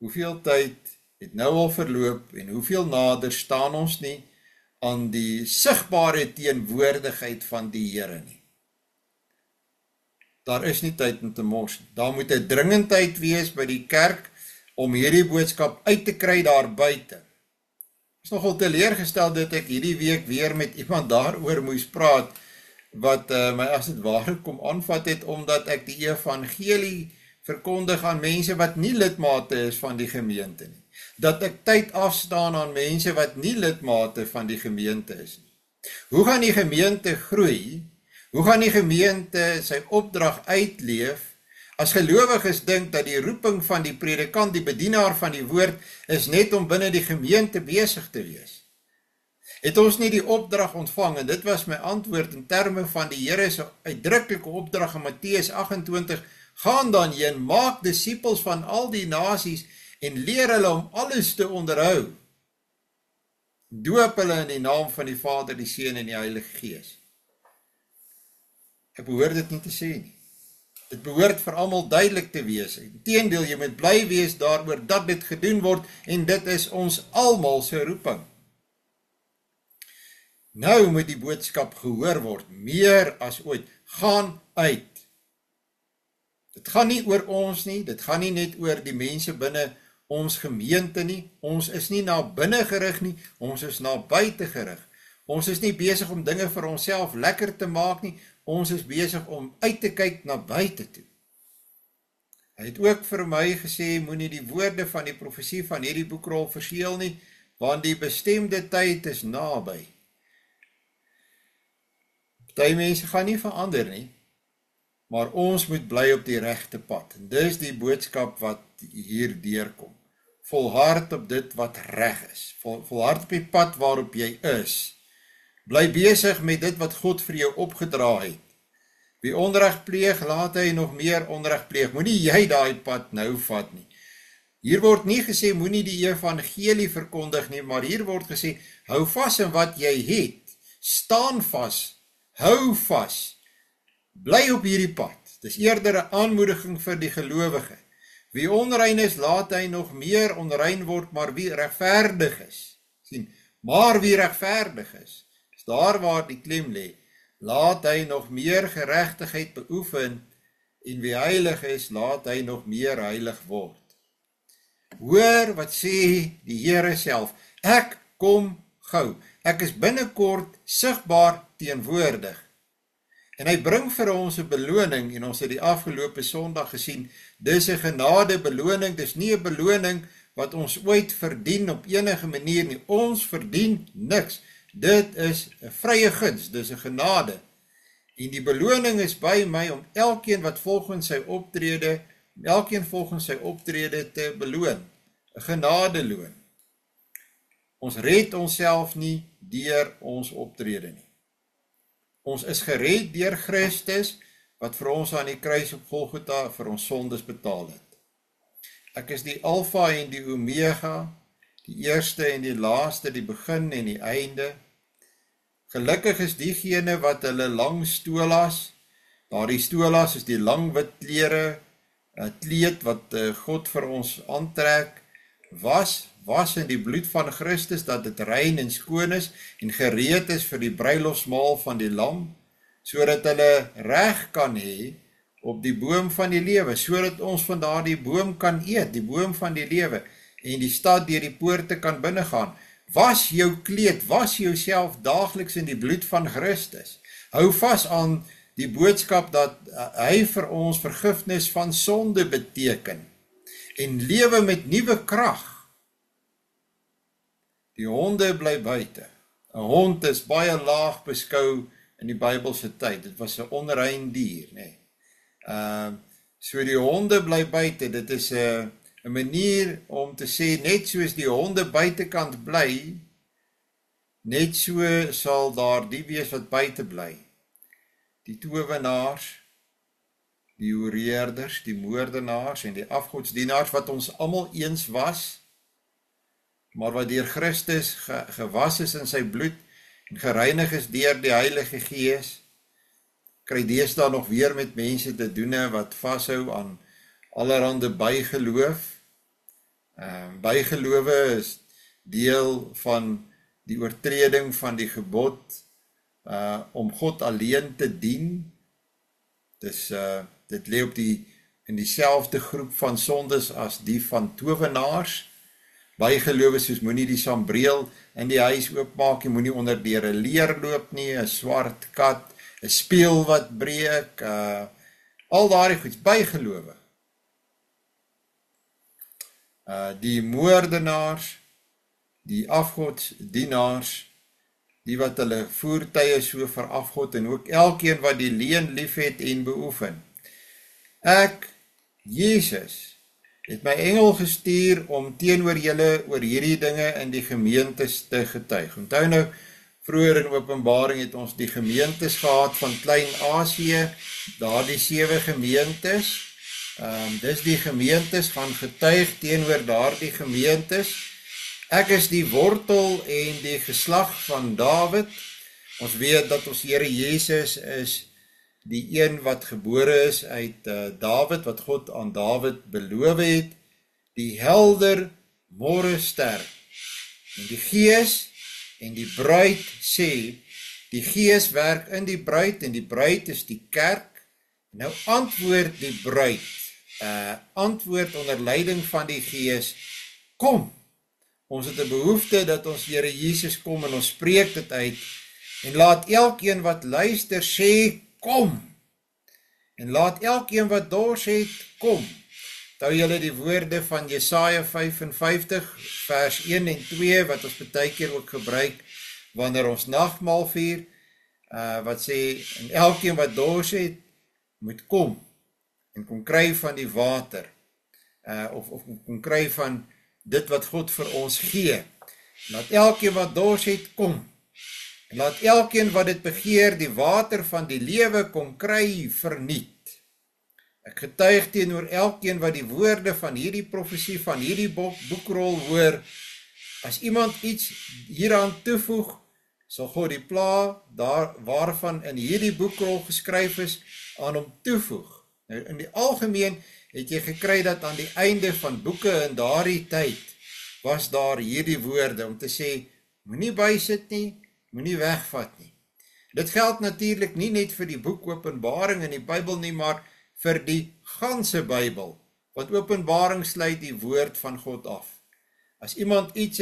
Hoeveel tyd het nou al verloop en hoeveel nader staan ons nie aan die sigbare teenwoordigheid van die Here nie. Daar is nie tyd om te mors nie. Daar moet 'n dringendheid wees by die kerk om hierdie boodskap uit te kry daar buite. Ek is nogal teleurgesteld dat ek hierdie week weer met iemand daaroor moes praat, wat my as dit ware kom aanvat het, omdat ek die evangelie verkondig aan mense wat nie lidmate is van die gemeente nie. Dat ek tyd afstaan aan mense wat nie lidmate van die gemeente is nie. Hoe gaan die gemeente groei? Hoe gaan die gemeente sy opdrag uitleef, as gelowiges dink dat die roeping van die predikant, die bedienaar van die woord, is net om binne die gemeente besig te wees? Het ons nie die opdrag ontvang, en dit was my antwoord in terme van die Here se uitdruklike opdrag in Matteus 28, gaan dan heen, maak disippels van al die nasies, en leer hulle om alles te onderhou. Doop hulle in die naam van die Vader, die Seun en die Heilige Gees. Ek behoort dit nie te sê nie. Dit behoort vir almal duidelik te wees. Inteendeel, jy moet bly wees daaroor dat dit gedoen word, en dit is ons almal se roeping. Nou moet die boodskap gehoor word, meer as ooit. Gaan uit. Dit gaan nie oor ons nie, dit gaan nie net oor die mense binne ons gemeente nie, ons is nie na binne gerig nie, ons is na buite gerig. Ons is nie besig om dinge vir onsself lekker te maak nie, ons is besig om uit te kyk na buite toe. Hy het ook vir my gesê, moenie die woorde van die profesie van hierdie boekrol verseël nie, want die bestemde tyd is naby. Party mense gaan nie verander nie, maar ons moet bly op die regte pad. En dis die boodskap wat hier deurkom. Volhard op dit wat reg is. Volhard op die pad waarop jy is. Bly besig met dit wat God vir jou opgedra het. Wie onreg pleeg, laat hy nog meer onreg pleeg. Moenie jy daai pad nou vat nie. Hier word nie gesê, moenie die evangelie verkondig nie, maar hier word gesê, hou vas in wat jy het. Staan vas, hou vas. Bly op hierdie pad. Dis eerder 'n aanmoediging vir die gelowige. Wie onrein is, laat hy nog meer onrein word, maar wie regverdig is. Sien, maar wie regverdig is daar waar die klem lê, laat hy nog meer geregtigheid beoefen, en wie heilig is, laat hy nog meer heilig word. Hoor wat sê die Here self, ek kom gou, ek is binnekort sigbaar teenwoordig. En hy bring vir ons 'n beloning, en ons het die afgelope Sondag gesien, dis 'n genade beloning, dis nie 'n beloning wat ons ooit verdien op enige manier nie, ons verdien niks. Dit is 'n vrye guns, dis 'n genade. En die beloning is by my om elkeen wat volgens sy optrede te beloon. 'n Genadeloon. Ons red onsself nie deur ons optrede nie. Ons is gered deur Christus, wat vir ons aan die kruis op Golgotha vir ons sondes betaal het. Ek is die Alfa en die Omega, die eerste en die laaste, die begin en die einde. Gelukkig is diegene wat hulle lang stolas, daardie stolas is die lang wit klere, 'n kleed wat God vir ons aantrek, was in die bloed van Christus, dat dit rein en skoon is, en gereed is vir die bruilofsmaal van die lam. sodat hulle reg kan hê op die boom van die lewe, sodat ons van daardie boom kan eet, die boom van die lewe, en die stad deur die poorte kan binnegaan. Was jou kleed, was jouself daagliks in die bloed van Christus. Hou vas aan die boodskap dat hy vir ons vergifnis van sonde beteken, en lewe met nuwe krag. Die honde bly buite. 'n Hond is baie laag beskou in die Bybelse tyd. Dit was 'n onrein dier, nee. So die honde bly buite. Dit is 'n manier om te sê, net soos die honde buitekant bly, net so sal daar die wees wat buite bly. Die towenaars, die hoereerders, die moordenaars en die afgodsdienaars wat ons almal eens was, maar wat deur Christus gewas is in sy bloed en gereinig is deur die Heilige Gees, kry deesdae nog weer met mense te doen wat vashou aan allerhande bygeloof. Bygelowe is deel van die oortreding van die gebod om God alleen te dien. Dus dit lê op in dieselfde groep van sondes as die van towenaars. Bygelowe soos moenie die sambreel in die huis oopmaak, jy moenie onder deur 'n leer loop nie, 'n swart kat, 'n spieël wat breek, al daardie goeds, bygelowe. Die moordenaars, die afgodsdienaars, die wat hulle voertuie so verafgod en ook elkeen wat die leuen liefhet en beoefen. Ek, Jesus, het my engel gestuur om teenoor julle oor hierdie dinge in die gemeentes te getuig. Onthou nou, vroeër in Openbaring het ons die gemeentes gehad van Klein-Asië, daar die 7 gemeentes. Dis die gemeentes gaan getuig teenoor daardie gemeentes. Ek is die wortel en die geslag van Dawid. Ons weet dat ons Here Jesus is die een wat gebore is uit Dawid, wat God aan Dawid beloof het, die helder môrester. En die Gees en die bruid sê, die Gees werk in die bruid en die bruid is die kerk. Nou antwoord die bruid, antwoord onder leiding van die Gees, kom. Ons het 'n behoefte dat ons Here Jesus kom en ons spreek dit uit en laat elkeen wat luister sê, kom. En laat elkeen wat dors het, kom. Onthou julle die woorde van Jesaja 55 vers 1 en 2 wat ons baie keer ook gebruik wanneer ons nagmaal vier, wat sê, en elkeen wat dors het, moet kom en kom kry van die water, of kom kry van dit wat God vir ons gee. Laat elkeen wat dors het, kom. En laat elkeen wat dit begeer, die water van die lewe kom kry verniet. Ek getuig teenoor elkeen wat die woorde van hierdie profesie, van hierdie boekrol hoor. As iemand iets hieraan toevoeg, sal God die pla waarvan in hierdie boekrol geskryf is, aan hom toevoeg. Nou, in die algemeen het jy gekry dat aan die einde van boeke in daardie tyd was daar hierdie woorde om te sê, moenie bysit nie, moenie wegvat nie. Dit geld natuurlik nie net vir die boek Openbaring in die Bybel nie, maar vir die ganse Bybel, want Openbaring sluit die woord van God af. As iemand iets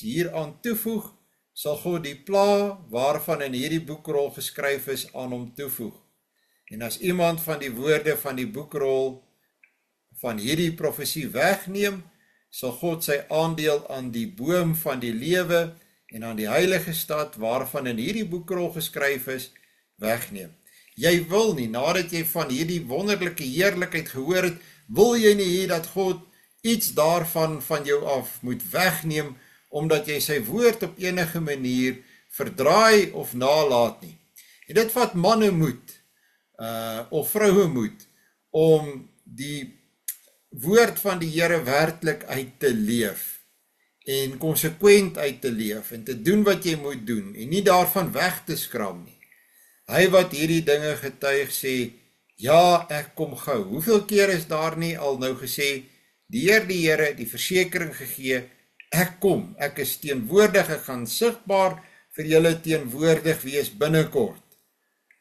hieraan toevoeg, sal God die pla waarvan in hierdie boekrol geskryf is aan hom toevoeg. En as iemand van die woorde van die boekrol van hierdie profesie wegneem, sal God sy aandeel aan die boom van die lewe en aan die heilige stad waarvan in hierdie boekrol geskryf is, wegneem. Jy wil nie, nadat jy van hierdie wonderlike heerlikheid gehoor het, wil jy nie hê dat God iets daarvan van jou af moet wegneem, omdat jy sy woord op enige manier verdraai of nalaat nie. En dit wat manne moet, of vroue moet, om die woord van die Here werklik uit te leef, en konsekwent uit te leef, en te doen wat jy moet doen, en nie daarvan weg te skram nie. Hy wat hierdie dinge getuig sê, ja, ek kom gou. Hoeveel keer is daar nie al nou gesê, die Here die versekering gegee, ek kom, ek is teenwoordig, ek gaan sigbaar vir julle teenwoordig wees binnekort.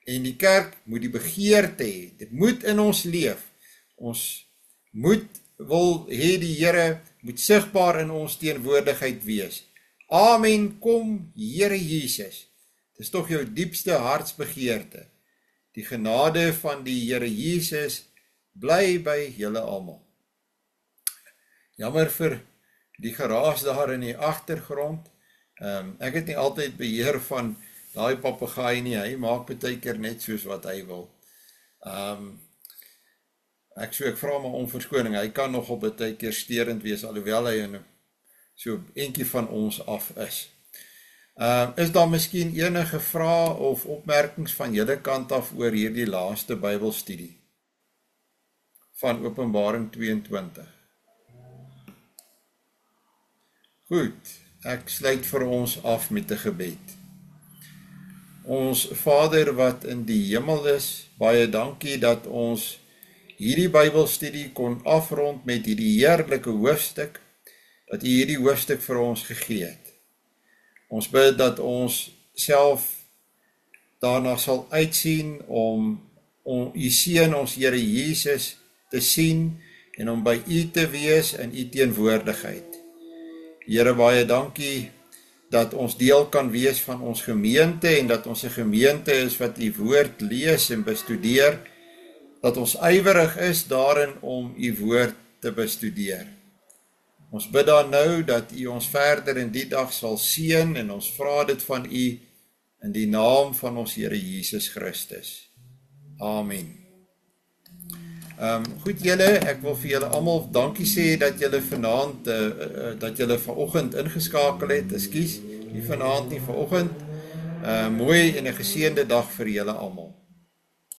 En die kerk moet die begeerte hê, dit moet in ons leef. Ons wil hê die Here moet sigbaar in ons teenwoordigheid wees. Amen, kom Here Jesus. Dit is tog jou diepste hartsbegeerte. Die genade van die Here Jesus bly by julle almal. Jammer vir die geraas daar in die agtergrond. Ek het nie altyd beheer van daai papegaai nie, hy maak baie keer net soos wat hy wil. Ek vra maar om verskoning, hy kan nogal baie keer sterend wees, alhoewel hy so eentjie van ons af is. Is daar miskien enige vrae of opmerkings van julle kant af oor hierdie laaste Bybelstudie van Openbaring 22? Goed, ek sluit vir ons af met 'n gebed. Ons Vader wat in die hemel is, baie dankie dat ons hierdie Bybelstudie kon afrond met hierdie heerlike hoofstuk, dat U hierdie hoofstuk vir ons gegee het. Ons bid dat ons self daarna sal uitsien om U seun, ons Here Jesus, te sien en om by U te wees in U teenwoordigheid. Here, baie dankie dat ons deel kan wees van ons gemeente en dat ons 'n gemeente is wat U woord lees en bestudeer, dat ons ywerig is daarin om U woord te bestudeer. Ons bid dan nou dat U ons verder in die dag sal seën en ons vra dit van U in die naam van ons Here Jesus Christus. Amen. Goed julle, ek wil vir julle almal dankie sê dat julle vanaand, dat julle vanoggend ingeskakel het, ekskuus, nie vanaand nie, vanoggend. Mooi en 'n geseënde dag vir julle almal.